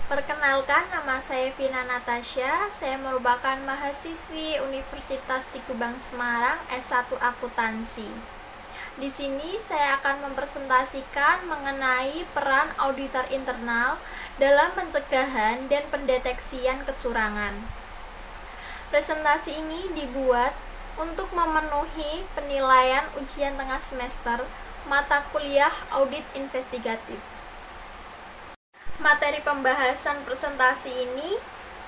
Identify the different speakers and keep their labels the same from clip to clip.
Speaker 1: Perkenalkan, nama saya Vina Natasha. Saya merupakan mahasiswi Universitas Tikubang Semarang S1 Akuntansi. Di sini saya akan mempresentasikan mengenai peran auditor internal dalam pencegahan dan pendeteksian kecurangan. Presentasi ini dibuat untuk memenuhi penilaian ujian tengah semester mata kuliah audit investigatif. Materi pembahasan presentasi ini,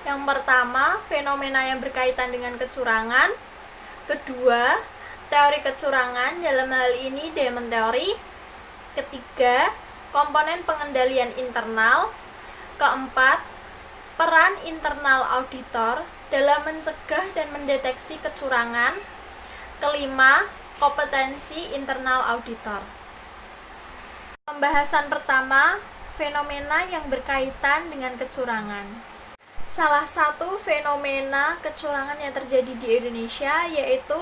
Speaker 1: yang pertama, fenomena yang berkaitan dengan kecurangan. Kedua, teori kecurangan, dalam hal ini Diamond Theory. Ketiga, komponen pengendalian internal. Keempat, peran internal auditor dalam mencegah dan mendeteksi kecurangan. Kelima, kompetensi internal auditor. Pembahasan pertama, fenomena yang berkaitan dengan kecurangan. Salah satu fenomena kecurangan yang terjadi di Indonesia yaitu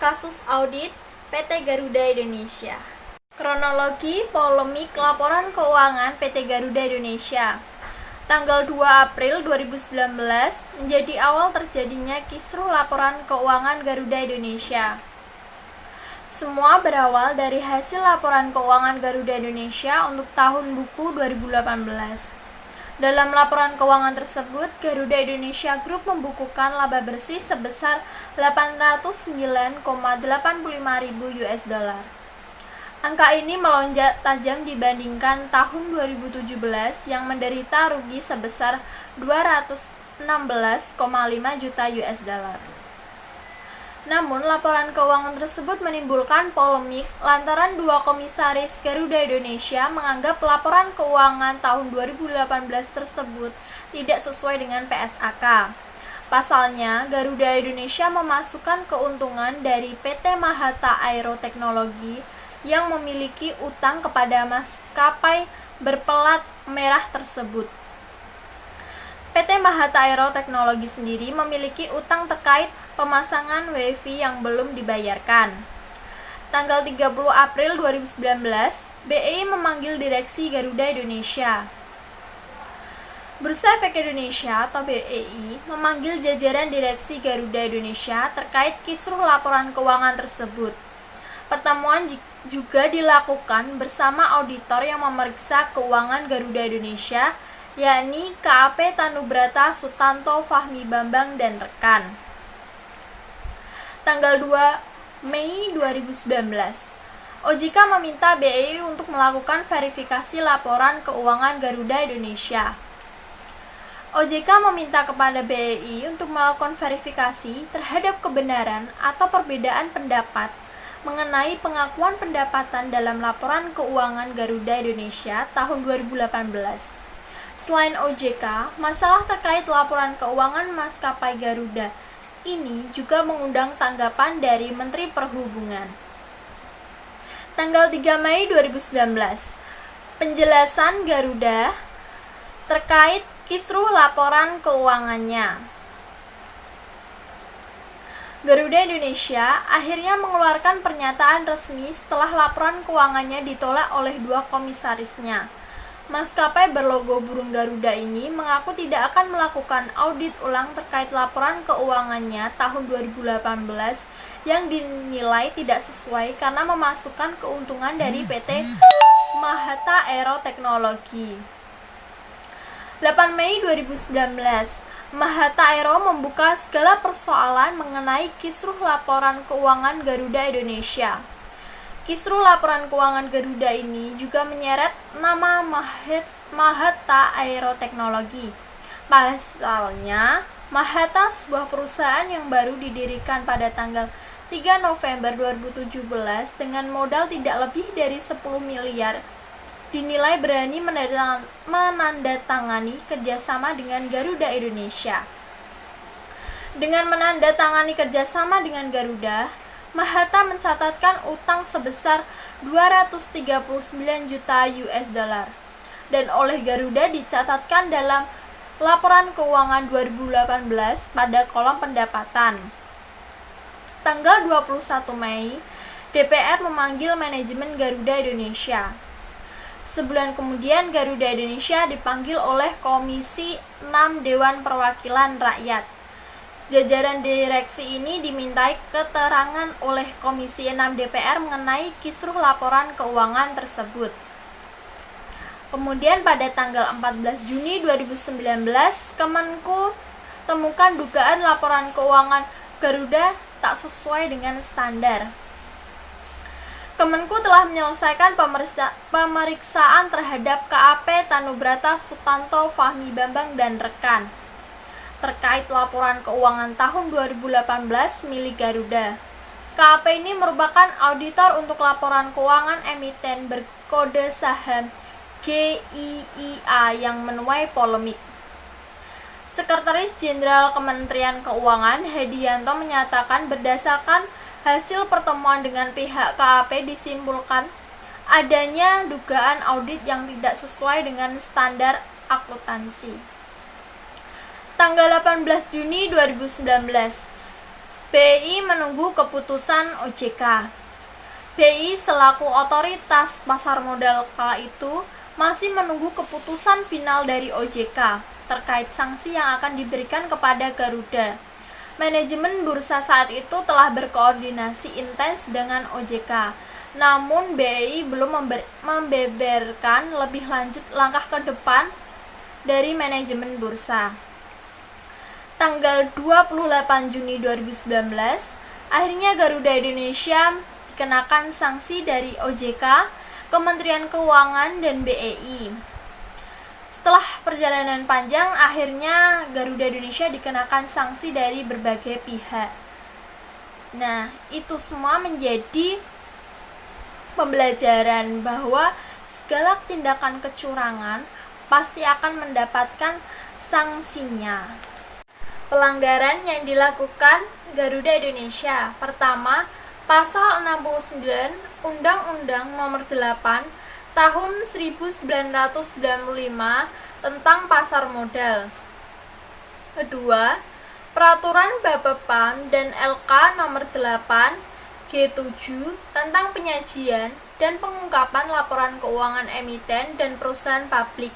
Speaker 1: kasus audit PT Garuda Indonesia. Kronologi polemik laporan keuangan PT Garuda Indonesia. Tanggal 2 April 2019 menjadi awal terjadinya kisruh laporan keuangan Garuda Indonesia. Semua berawal dari hasil laporan keuangan Garuda Indonesia untuk tahun buku 2018. Dalam laporan keuangan tersebut, Garuda Indonesia Group membukukan laba bersih sebesar 809,85 ribu US dollar. Angka ini melonjak tajam dibandingkan tahun 2017 yang menderita rugi sebesar 216,5 juta US dollar. Namun, laporan keuangan tersebut menimbulkan polemik lantaran dua komisaris Garuda Indonesia menganggap laporan keuangan tahun 2018 tersebut tidak sesuai dengan PSAK. Pasalnya, Garuda Indonesia memasukkan keuntungan dari PT Mahata Aero Teknologi yang memiliki utang kepada maskapai berpelat merah tersebut. PT Mahata Aero Teknologi sendiri memiliki utang terkait pemasangan WiFi yang belum dibayarkan. Tanggal 30 April 2019, BEI memanggil direksi Garuda Indonesia. Bursa Efek Indonesia atau BEI memanggil jajaran direksi Garuda Indonesia terkait kisruh laporan keuangan tersebut. Pertemuan juga dilakukan bersama auditor yang memeriksa keuangan Garuda Indonesia, yakni KAP Tanubrata Sutanto Fahmi Bambang dan rekan. Tanggal 2 Mei 2019, OJK meminta BEI untuk melakukan verifikasi laporan keuangan Garuda Indonesia. OJK meminta kepada BEI untuk melakukan verifikasi terhadap kebenaran atau perbedaan pendapat mengenai pengakuan pendapatan dalam laporan keuangan Garuda Indonesia tahun 2018. Selain OJK, masalah terkait laporan keuangan maskapai Garuda ini juga mengundang tanggapan dari Menteri Perhubungan. Tanggal 3 Mei 2019, penjelasan Garuda terkait kisruh laporan keuangannya. Garuda Indonesia akhirnya mengeluarkan pernyataan resmi setelah laporan keuangannya ditolak oleh dua komisarisnya. Maskapai berlogo burung Garuda ini mengaku tidak akan melakukan audit ulang terkait laporan keuangannya tahun 2018 yang dinilai tidak sesuai karena memasukkan keuntungan dari PT Mahata Aero Teknologi. 8 Mei 2019, Mahata Aero membuka segala persoalan mengenai kisruh laporan keuangan Garuda Indonesia. Kisruh laporan keuangan Garuda ini juga menyeret nama Mahata Aero Teknologi. Pasalnya, Mahata sebuah perusahaan yang baru didirikan pada tanggal 3 November 2017 dengan modal tidak lebih dari 10 miliar dinilai berani menandatangani kerjasama dengan Garuda Indonesia. Dengan menandatangani kerjasama dengan Garuda, Mahata mencatatkan utang sebesar 239 juta US dollar dan oleh Garuda dicatatkan dalam laporan keuangan 2018 pada kolom pendapatan. Tanggal 21 Mei, DPR memanggil manajemen Garuda Indonesia. Sebulan kemudian Garuda Indonesia dipanggil oleh Komisi 6 Dewan Perwakilan Rakyat. Jajaran direksi ini dimintai keterangan oleh Komisi 6 DPR mengenai kisruh laporan keuangan tersebut. Kemudian pada tanggal 14 Juni 2019, Kemenku temukan dugaan laporan keuangan Garuda tak sesuai dengan standar. Kemenku telah menyelesaikan pemeriksaan terhadap KAP Tanubrata Sutanto Fahmi Bambang dan rekan terkait laporan keuangan tahun 2018 milik Garuda. KAP ini merupakan auditor untuk laporan keuangan emiten berkode saham GIIA yang menuai polemik. Sekretaris Jenderal Kementerian Keuangan Hedianto menyatakan berdasarkan hasil pertemuan dengan pihak KAP disimpulkan adanya dugaan audit yang tidak sesuai dengan standar akuntansi. Tanggal 18 Juni 2019, BI menunggu keputusan OJK. BI selaku otoritas pasar modal kala itu masih menunggu keputusan final dari OJK terkait sanksi yang akan diberikan kepada Garuda. Manajemen bursa saat itu telah berkoordinasi intens dengan OJK, namun BI belum membeberkan lebih lanjut langkah ke depan dari manajemen bursa. Tanggal 28 Juni 2019, akhirnya Garuda Indonesia dikenakan sanksi dari OJK, Kementerian Keuangan, dan BEI. Setelah perjalanan panjang, akhirnya Garuda Indonesia dikenakan sanksi dari berbagai pihak. Nah, itu semua menjadi pembelajaran bahwa segala tindakan kecurangan pasti akan mendapatkan sanksinya. Pelanggaran yang dilakukan Garuda Indonesia. Pertama, Pasal 69 Undang-Undang Nomor 8 Tahun 1995 tentang pasar modal. Kedua, Peraturan Bapepam dan LK Nomor 8 G7 tentang penyajian dan pengungkapan laporan keuangan emiten dan perusahaan publik.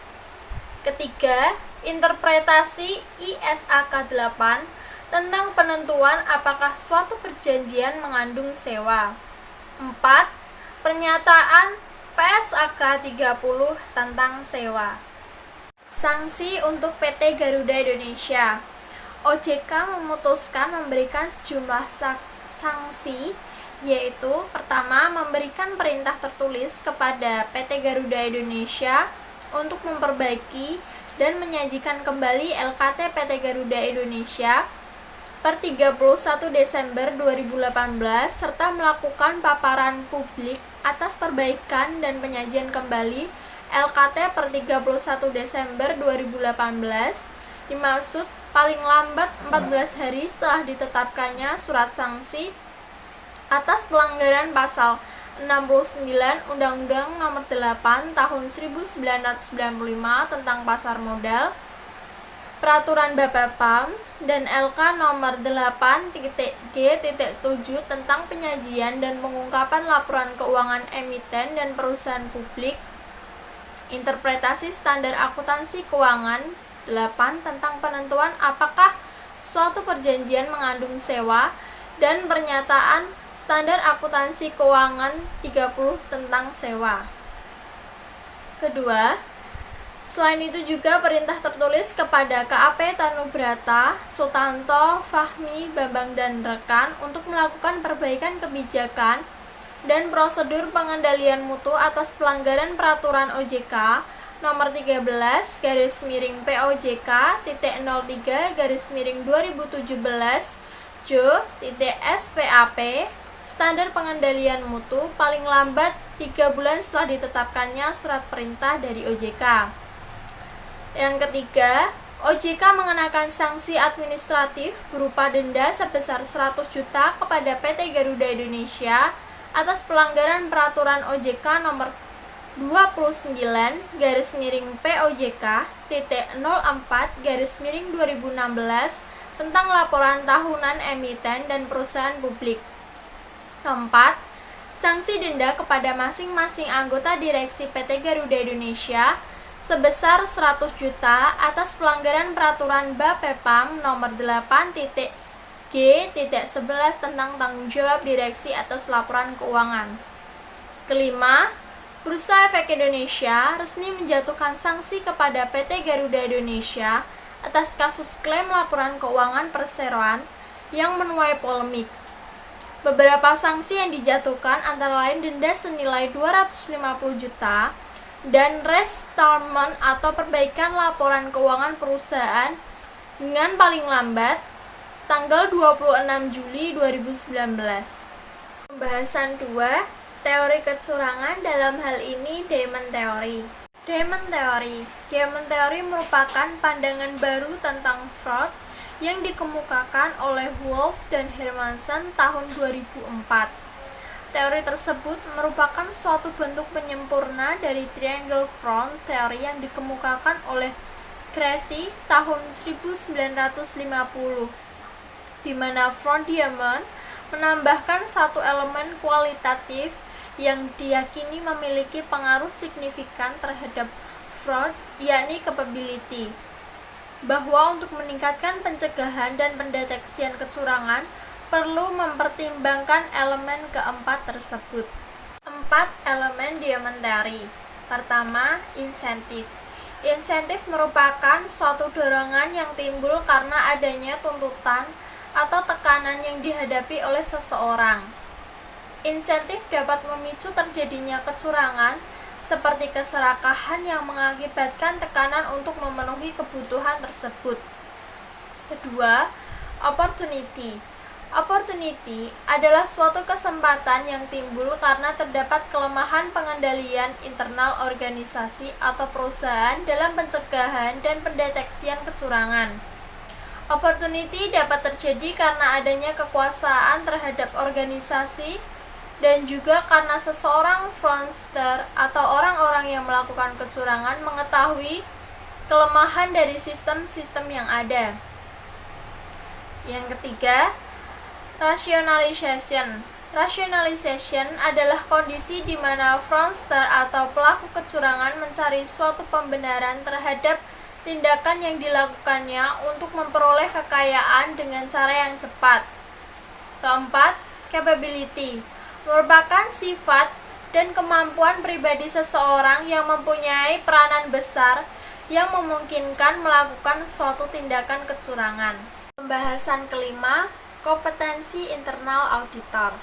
Speaker 1: Ketiga, interpretasi ISAK 8 tentang penentuan apakah suatu perjanjian mengandung sewa. 4. Pernyataan PSAK 30 tentang sewa. Sanksi untuk PT Garuda Indonesia. OJK memutuskan memberikan sejumlah sanksi, yaitu pertama, memberikan perintah tertulis kepada PT Garuda Indonesia untuk memperbaiki dan menyajikan kembali LKT PT Garuda Indonesia per 31 Desember 2018 serta melakukan paparan publik atas perbaikan dan penyajian kembali LKT per 31 Desember 2018 dimaksud paling lambat 14 hari setelah ditetapkannya surat sanksi atas pelanggaran pasal 69 Undang-Undang Nomor 8 Tahun 1995 tentang pasar modal, Peraturan Bapepam, dan LK Nomor 8.G.7 tentang penyajian dan pengungkapan laporan keuangan emiten dan perusahaan publik, interpretasi standar akuntansi keuangan 8 tentang penentuan apakah suatu perjanjian mengandung sewa, dan pernyataan standar akuntansi keuangan 30 tentang sewa. Kedua, selain itu juga perintah tertulis kepada KAP Tanubrata Sutanto Fahmi Bambang dan rekan untuk melakukan perbaikan kebijakan dan prosedur pengendalian mutu atas pelanggaran peraturan OJK nomor 13/POJK.03/2017 Jo.SPAP standar pengendalian mutu paling lambat 3 bulan setelah ditetapkannya surat perintah dari OJK. Yang ketiga, OJK mengenakan sanksi administratif berupa denda sebesar 100 juta kepada PT Garuda Indonesia atas pelanggaran peraturan OJK nomor 29/POJK.04/2016 tentang laporan tahunan emiten dan perusahaan publik. Keempat, Sanksi denda kepada masing-masing anggota direksi PT Garuda Indonesia sebesar 100 juta atas pelanggaran peraturan Bapepam nomor 8.G.11 tentang tanggung jawab direksi atas laporan keuangan. Kelima, Bursa Efek Indonesia resmi menjatuhkan sanksi kepada PT Garuda Indonesia atas kasus klaim laporan keuangan perseroan yang menuai polemik. Beberapa sanksi yang dijatuhkan antara lain denda senilai 250 juta dan restatement atau perbaikan laporan keuangan perusahaan dengan paling lambat tanggal 26 Juli 2019. Pembahasan 2, teori kecurangan, dalam hal ini Diamond Theory. Diamond Theory merupakan pandangan baru tentang fraud yang dikemukakan oleh Wolff dan Hermansen tahun 2004. Teori tersebut merupakan suatu bentuk penyempurna dari Triangle Fraud Theory yang dikemukakan oleh Creasy tahun 1950, di mana Von Diamond menambahkan satu elemen kualitatif yang diyakini memiliki pengaruh signifikan terhadap fraud, yakni capability, bahwa untuk meningkatkan pencegahan dan pendeteksian kecurangan perlu mempertimbangkan elemen keempat tersebut. 4 elemen Diamond Theory. Pertama, insentif. Insentif merupakan suatu dorongan yang timbul karena adanya tuntutan atau tekanan yang dihadapi oleh seseorang. Insentif dapat memicu terjadinya kecurangan seperti keserakahan yang mengakibatkan tekanan untuk memenuhi kebutuhan tersebut. Kedua, opportunity. Opportunity adalah suatu kesempatan yang timbul karena terdapat kelemahan pengendalian internal organisasi atau perusahaan dalam pencegahan dan pendeteksian kecurangan. Opportunity dapat terjadi karena adanya kekuasaan terhadap organisasi dan juga karena seseorang fraudster atau orang-orang yang melakukan kecurangan mengetahui kelemahan dari sistem-sistem yang ada. Yang ketiga, rationalization. Rationalization adalah kondisi di mana fraudster atau pelaku kecurangan mencari suatu pembenaran terhadap tindakan yang dilakukannya untuk memperoleh kekayaan dengan cara yang cepat. Keempat, capability merupakan sifat dan kemampuan pribadi seseorang yang mempunyai peranan besar yang memungkinkan melakukan suatu tindakan kecurangan. Pembahasan kelima, kompetensi internal auditor.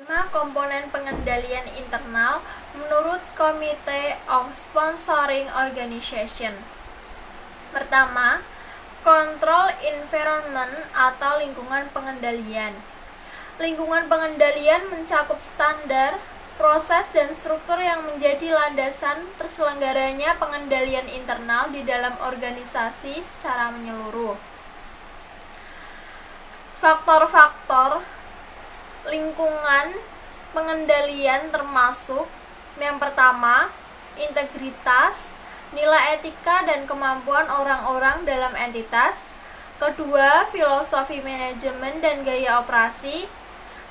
Speaker 1: 5 komponen pengendalian internal menurut Committee of Sponsoring Organization. Pertama, control environment atau lingkungan pengendalian. Lingkungan pengendalian mencakup standar, proses, dan struktur yang menjadi landasan terselenggaranya pengendalian internal di dalam organisasi secara menyeluruh. Faktor-faktor lingkungan pengendalian termasuk yang pertama, integritas, nilai etika dan kemampuan orang-orang dalam entitas. Kedua, filosofi manajemen dan gaya operasi.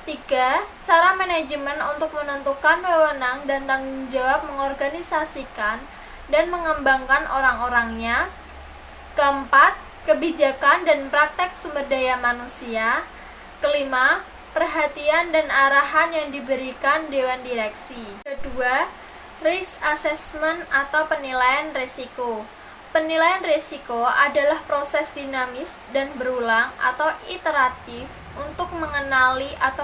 Speaker 1: 3. Cara manajemen untuk menentukan wewenang dan tanggung jawab mengorganisasikan dan mengembangkan orang-orangnya. Keempat, kebijakan dan praktek sumber daya manusia. Kelima, perhatian dan arahan yang diberikan Dewan Direksi. Kedua, risk assessment atau penilaian risiko. Penilaian risiko adalah proses dinamis dan berulang atau iteratif untuk mengenali atau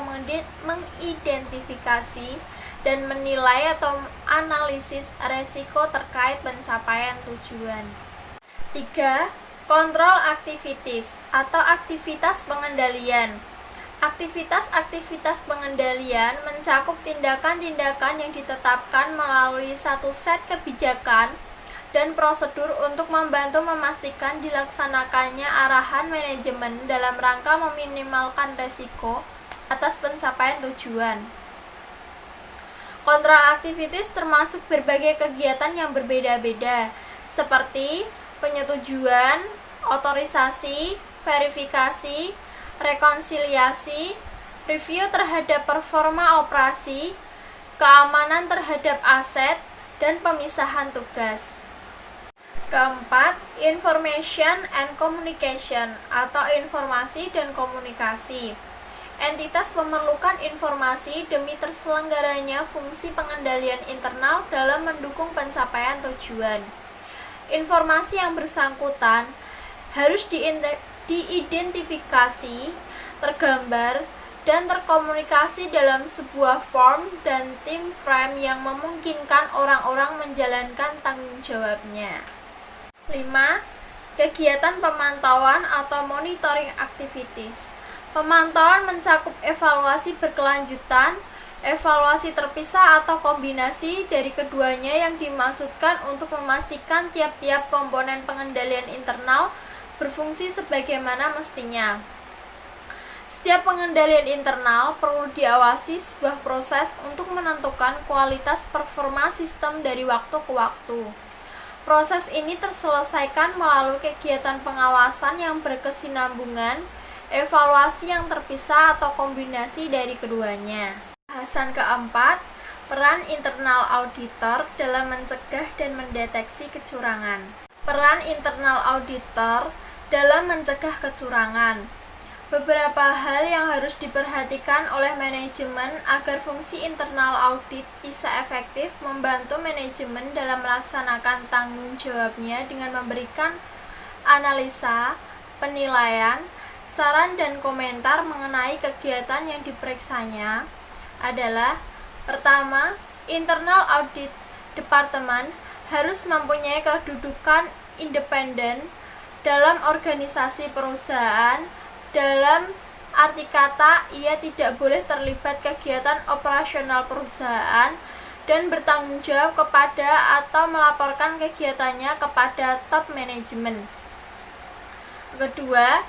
Speaker 1: mengidentifikasi dan menilai atau analisis risiko terkait pencapaian tujuan. 3. Kontrol activities atau aktivitas pengendalian. Aktivitas-aktivitas pengendalian mencakup tindakan-tindakan yang ditetapkan melalui satu set kebijakan dan prosedur untuk membantu memastikan dilaksanakannya arahan manajemen dalam rangka meminimalkan risiko atas pencapaian tujuan. Kontrol activities termasuk berbagai kegiatan yang berbeda-beda, seperti penyetujuan, otorisasi, verifikasi, rekonsiliasi, review terhadap performa operasi, keamanan terhadap aset, dan pemisahan tugas. Keempat, information and communication atau informasi dan komunikasi. Entitas memerlukan informasi demi terselenggaranya fungsi pengendalian internal dalam mendukung pencapaian tujuan. Informasi yang bersangkutan harus diidentifikasi, tergambar, dan terkomunikasi dalam sebuah form dan tim frame yang memungkinkan orang-orang menjalankan tanggung jawabnya. 5. Kegiatan pemantauan atau monitoring activities. Pemantauan mencakup evaluasi berkelanjutan, evaluasi terpisah atau kombinasi dari keduanya yang dimaksudkan untuk memastikan tiap-tiap komponen pengendalian internal berfungsi sebagaimana mestinya. Setiap pengendalian internal perlu diawasi sebuah proses untuk menentukan kualitas performa sistem dari waktu ke waktu. Proses ini terselesaikan melalui kegiatan pengawasan yang berkesinambungan, evaluasi yang terpisah atau kombinasi dari keduanya. Bahasan keempat, peran internal auditor dalam mencegah dan mendeteksi kecurangan. Peran internal auditor dalam mencegah kecurangan. Beberapa hal yang harus diperhatikan oleh manajemen agar fungsi internal audit bisa efektif membantu manajemen dalam melaksanakan tanggung jawabnya dengan memberikan analisa, penilaian, saran dan komentar mengenai kegiatan yang diperiksanya adalah: pertama, internal audit departemen harus mempunyai kedudukan independen dalam organisasi perusahaan. Dalam arti kata, ia tidak boleh terlibat kegiatan operasional perusahaan dan bertanggung jawab kepada atau melaporkan kegiatannya kepada top manajemen. Kedua,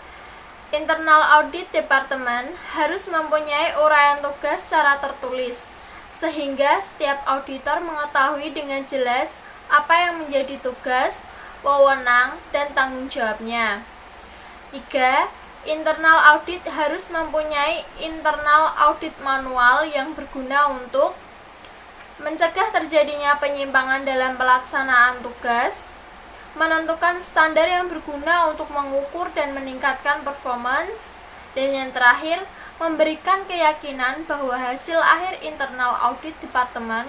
Speaker 1: internal audit departemen harus mempunyai uraian tugas secara tertulis, sehingga setiap auditor mengetahui dengan jelas apa yang menjadi tugas, wewenang, dan tanggung jawabnya. 3. Internal audit harus mempunyai internal audit manual yang berguna untuk mencegah terjadinya penyimpangan dalam pelaksanaan tugas, menentukan standar yang berguna untuk mengukur dan meningkatkan performance, dan yang terakhir, memberikan keyakinan bahwa hasil akhir internal audit departemen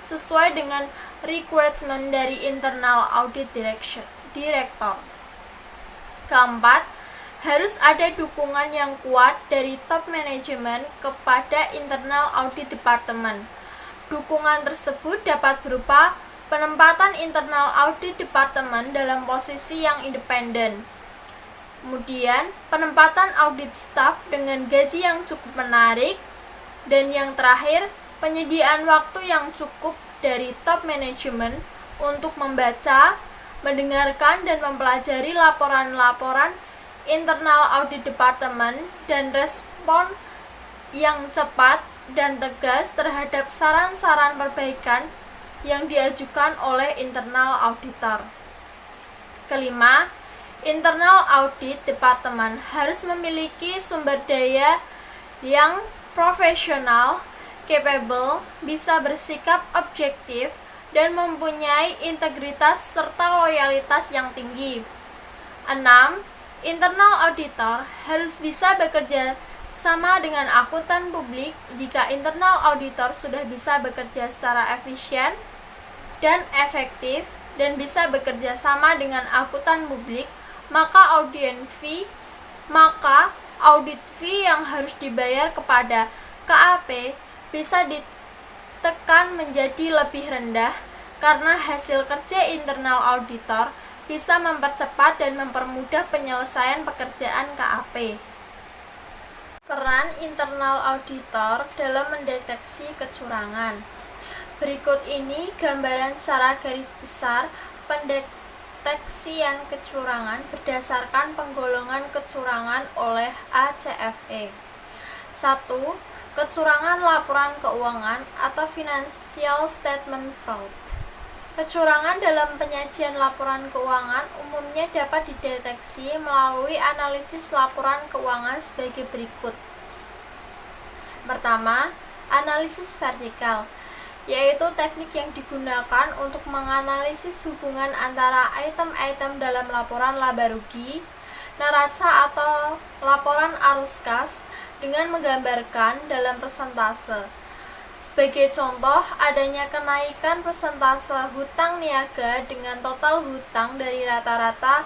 Speaker 1: sesuai dengan requirement dari internal audit director. Keempat, harus ada dukungan yang kuat dari top manajemen kepada internal audit departemen. Dukungan tersebut dapat berupa penempatan internal audit departemen dalam posisi yang independen. Kemudian, penempatan audit staff dengan gaji yang cukup menarik. Dan yang terakhir, penyediaan waktu yang cukup dari top manajemen untuk membaca, mendengarkan, dan mempelajari laporan-laporan internal audit departemen dan respon yang cepat dan tegas terhadap saran-saran perbaikan yang diajukan oleh internal auditor. Kelima, internal audit departemen harus memiliki sumber daya yang profesional, capable, bisa bersikap objektif, dan mempunyai integritas serta loyalitas yang tinggi. 6. Internal auditor harus bisa bekerja sama dengan akuntan publik. Jika internal auditor sudah bisa bekerja secara efisien dan efektif dan bisa bekerja sama dengan akuntan publik, maka audit fee yang harus dibayar kepada KAP bisa ditekan menjadi lebih rendah karena hasil kerja internal auditor bisa mempercepat dan mempermudah penyelesaian pekerjaan KAP. Peran internal auditor dalam mendeteksi kecurangan. Berikut ini gambaran secara garis besar pendeteksian kecurangan berdasarkan penggolongan kecurangan oleh ACFE. 1. Kecurangan laporan keuangan atau financial statement fraud. Kecurangan dalam penyajian laporan keuangan umumnya dapat dideteksi melalui analisis laporan keuangan sebagai berikut. Pertama, analisis vertikal, yaitu teknik yang digunakan untuk menganalisis hubungan antara item-item dalam laporan laba rugi, neraca atau laporan arus kas dengan menggambarkan dalam persentase. Sebagai contoh, adanya kenaikan persentase hutang niaga dengan total hutang dari rata-rata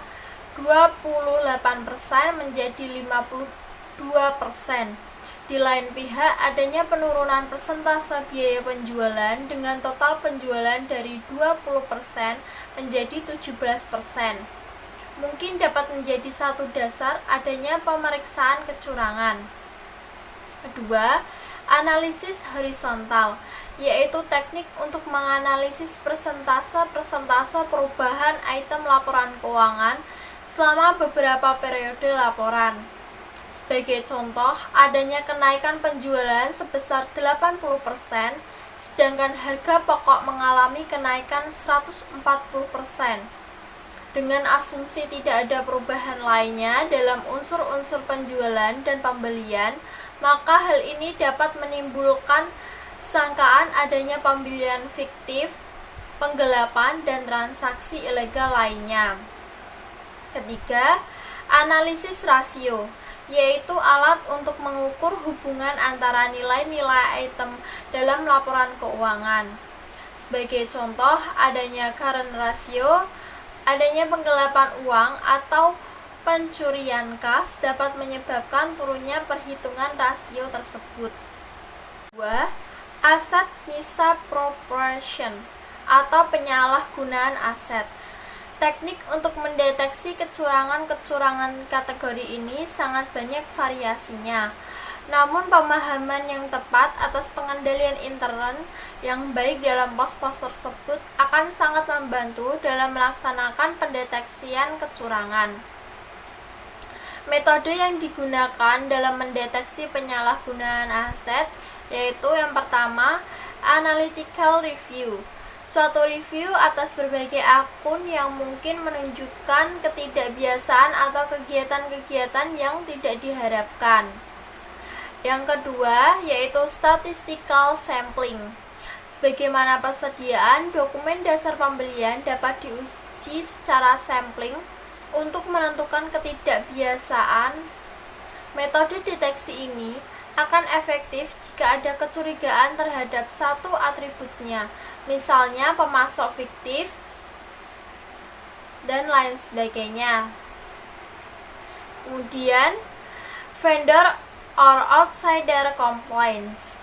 Speaker 1: 28% menjadi 52%. Di lain pihak, adanya penurunan persentase biaya penjualan dengan total penjualan dari 20% menjadi 17%. Mungkin dapat menjadi satu dasar adanya pemeriksaan kecurangan. Kedua, analisis horizontal, yaitu teknik untuk menganalisis persentase-persentase perubahan item laporan keuangan selama beberapa periode laporan. Sebagai contoh, adanya kenaikan penjualan sebesar 80%, sedangkan harga pokok mengalami kenaikan 140%. Dengan asumsi tidak ada perubahan lainnya dalam unsur-unsur penjualan dan pembelian, maka hal ini dapat menimbulkan sangkaan adanya pembelian fiktif, penggelapan, dan transaksi ilegal lainnya. Ketiga, analisis rasio, yaitu alat untuk mengukur hubungan antara nilai-nilai item dalam laporan keuangan. Sebagai contoh, adanya current ratio, adanya penggelapan uang atau pencurian kas dapat menyebabkan turunnya perhitungan rasio tersebut. 2. Asset misappropriation atau penyalahgunaan aset. Teknik untuk mendeteksi kecurangan-kecurangan kategori ini sangat banyak variasinya. Namun pemahaman yang tepat atas pengendalian intern yang baik dalam pos-pos tersebut akan sangat membantu dalam melaksanakan pendeteksian kecurangan. Metode yang digunakan dalam mendeteksi penyalahgunaan aset yaitu yang pertama, analytical review. Suatu review atas berbagai akun yang mungkin menunjukkan ketidakbiasaan atau kegiatan-kegiatan yang tidak diharapkan. Yang kedua, yaitu statistical sampling. Sebagaimana persediaan, dokumen dasar pembelian dapat diuji secara sampling untuk menentukan ketidakbiasaan. Metode deteksi ini akan efektif jika ada kecurigaan terhadap satu atributnya, misalnya pemasok fiktif dan lain sebagainya. Kemudian, vendor or outsider complaints.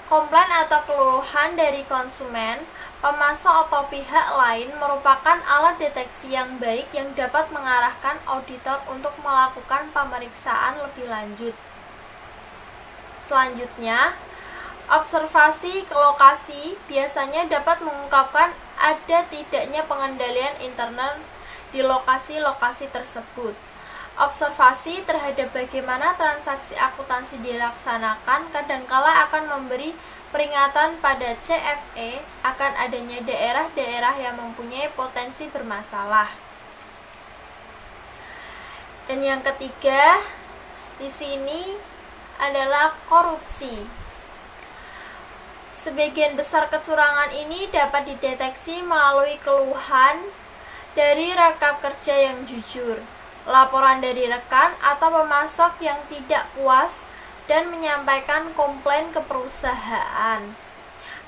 Speaker 1: Komplain atau keluhan dari konsumen, pemasok atau pihak lain merupakan alat deteksi yang baik yang dapat mengarahkan auditor untuk melakukan pemeriksaan lebih lanjut. Selanjutnya, observasi ke lokasi biasanya dapat mengungkapkan ada tidaknya pengendalian internal di lokasi-lokasi tersebut. Observasi terhadap bagaimana transaksi akuntansi dilaksanakan kadangkala akan memberi peringatan pada CFE akan adanya daerah-daerah yang mempunyai potensi bermasalah. Dan yang ketiga, di sini adalah korupsi. Sebagian besar kecurangan ini dapat dideteksi melalui keluhan dari rekap kerja yang jujur, laporan dari rekan atau pemasok yang tidak puas dan menyampaikan komplain ke perusahaan.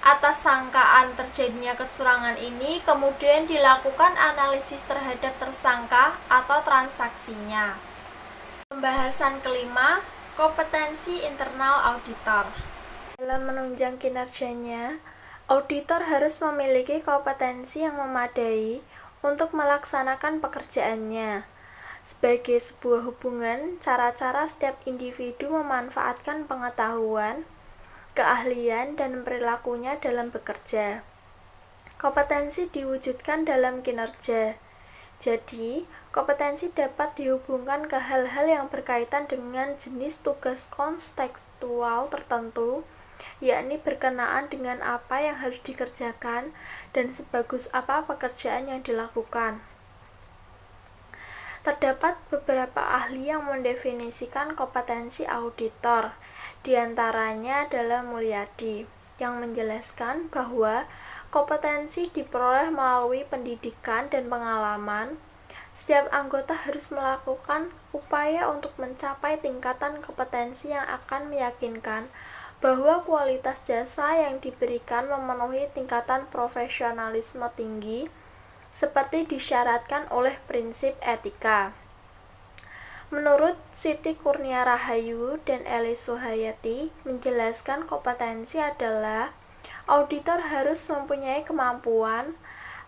Speaker 1: Atas sangkaan terjadinya kecurangan ini, kemudian dilakukan analisis terhadap tersangka atau transaksinya. Pembahasan kelima, kompetensi internal auditor. Dalam menunjang kinerjanya, auditor harus memiliki kompetensi yang memadai untuk melaksanakan pekerjaannya. Sebagai sebuah hubungan, cara-cara setiap individu memanfaatkan pengetahuan, keahlian, dan perilakunya dalam bekerja. Kompetensi diwujudkan dalam kinerja. Jadi, kompetensi dapat dihubungkan ke hal-hal yang berkaitan dengan jenis tugas kontekstual tertentu, yakni berkenaan dengan apa yang harus dikerjakan dan sebagus apa pekerjaan yang dilakukan. Terdapat beberapa ahli yang mendefinisikan kompetensi auditor. Di antaranya adalah Mulyadi, yang menjelaskan bahwa kompetensi diperoleh melalui pendidikan dan pengalaman. Setiap anggota harus melakukan upaya untuk mencapai tingkatan kompetensi yang akan meyakinkan bahwa kualitas jasa yang diberikan memenuhi tingkatan profesionalisme tinggi seperti disyaratkan oleh prinsip etika. Menurut Siti Kurnia Rahayu dan Eli Suhayati menjelaskan kompetensi adalah auditor harus mempunyai kemampuan,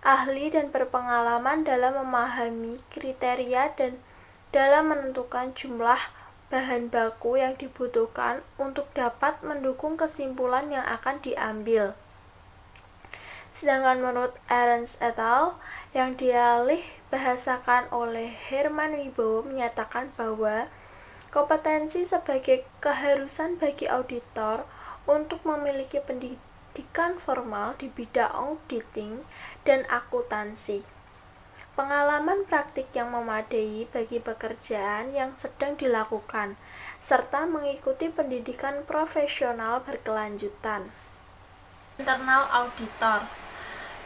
Speaker 1: ahli dan berpengalaman dalam memahami kriteria dan dalam menentukan jumlah bahan baku yang dibutuhkan untuk dapat mendukung kesimpulan yang akan diambil. Sedangkan menurut Ernst et al. Yang dialih bahasakan oleh Herman Wibowo menyatakan bahwa kompetensi sebagai keharusan bagi auditor untuk memiliki pendidikan formal di bidang auditing dan akuntansi, pengalaman praktik yang memadai bagi pekerjaan yang sedang dilakukan, serta mengikuti pendidikan profesional berkelanjutan. Internal auditor.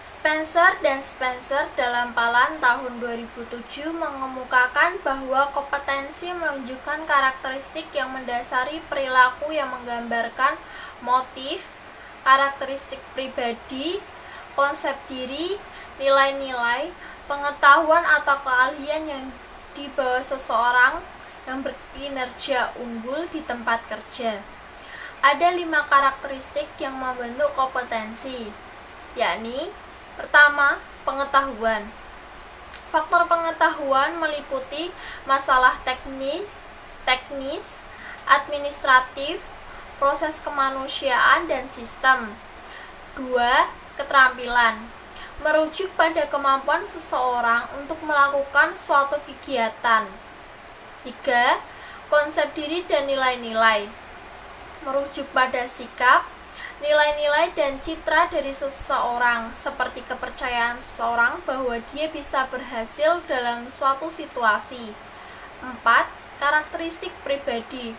Speaker 1: Spencer dan Spencer dalam Palan tahun 2007 mengemukakan bahwa kompetensi menunjukkan karakteristik yang mendasari perilaku yang menggambarkan motif, karakteristik pribadi, konsep diri, nilai-nilai, pengetahuan atau keahlian yang dibawa seseorang yang berkinerja unggul di tempat kerja. Ada 5 karakteristik yang membentuk kompetensi, yakni pertama, pengetahuan. Faktor pengetahuan meliputi masalah teknis, administratif, proses kemanusiaan, dan sistem. 2. Keterampilan. Merujuk pada kemampuan seseorang untuk melakukan suatu kegiatan. 3. Konsep diri dan nilai-nilai. Merujuk pada sikap, nilai-nilai dan citra dari seseorang, seperti kepercayaan seseorang bahwa dia bisa berhasil dalam suatu situasi. 4. Karakteristik pribadi.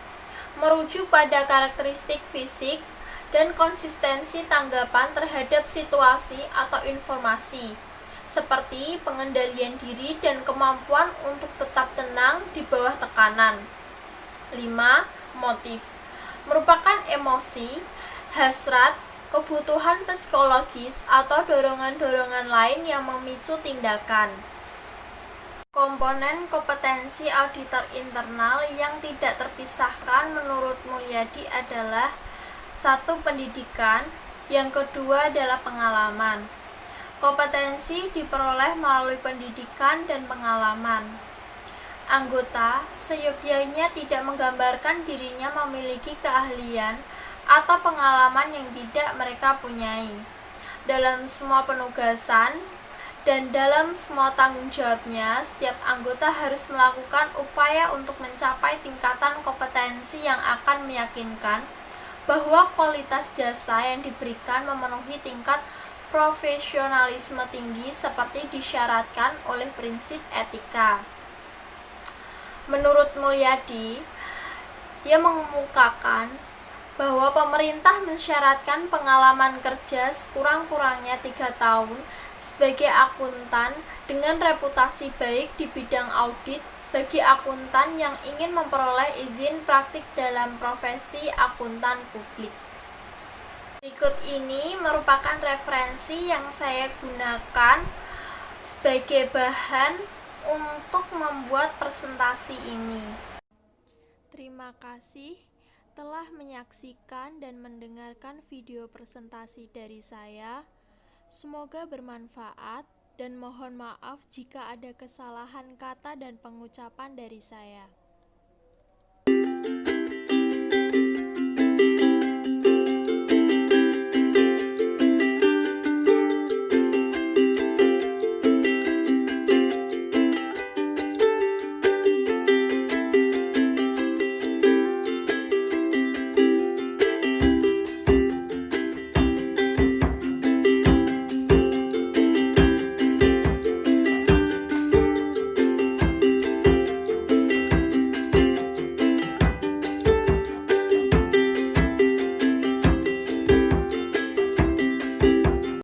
Speaker 1: Merujuk pada karakteristik fisik dan konsistensi tanggapan terhadap situasi atau informasi, seperti pengendalian diri dan kemampuan untuk tetap tenang di bawah tekanan. 5. Motif. Merupakan emosi, hasrat, kebutuhan psikologis, atau dorongan-dorongan lain yang memicu tindakan. Komponen kompetensi auditor internal yang tidak terpisahkan menurut Mulyadi adalah 1. Pendidikan, yang kedua adalah pengalaman. Kompetensi diperoleh melalui pendidikan dan pengalaman. Anggota seyogyanya tidak menggambarkan dirinya memiliki keahlian atau pengalaman yang tidak mereka punyai. Dalam semua penugasan dan dalam semua tanggung jawabnya, setiap anggota harus melakukan upaya untuk mencapai tingkatan kompetensi yang akan meyakinkan bahwa kualitas jasa yang diberikan memenuhi tingkat profesionalisme tinggi seperti disyaratkan oleh prinsip etika. Menurut Mulyadi, ia mengemukakan bahwa pemerintah mensyaratkan pengalaman kerja sekurang-kurangnya 3 tahun sebagai akuntan dengan reputasi baik di bidang audit bagi akuntan yang ingin memperoleh izin praktik dalam profesi akuntan publik. Berikut ini merupakan referensi yang saya gunakan sebagai bahan untuk membuat presentasi ini. Terima kasih telah menyaksikan dan mendengarkan video presentasi dari saya. Semoga bermanfaat dan mohon maaf jika ada kesalahan kata dan pengucapan dari saya.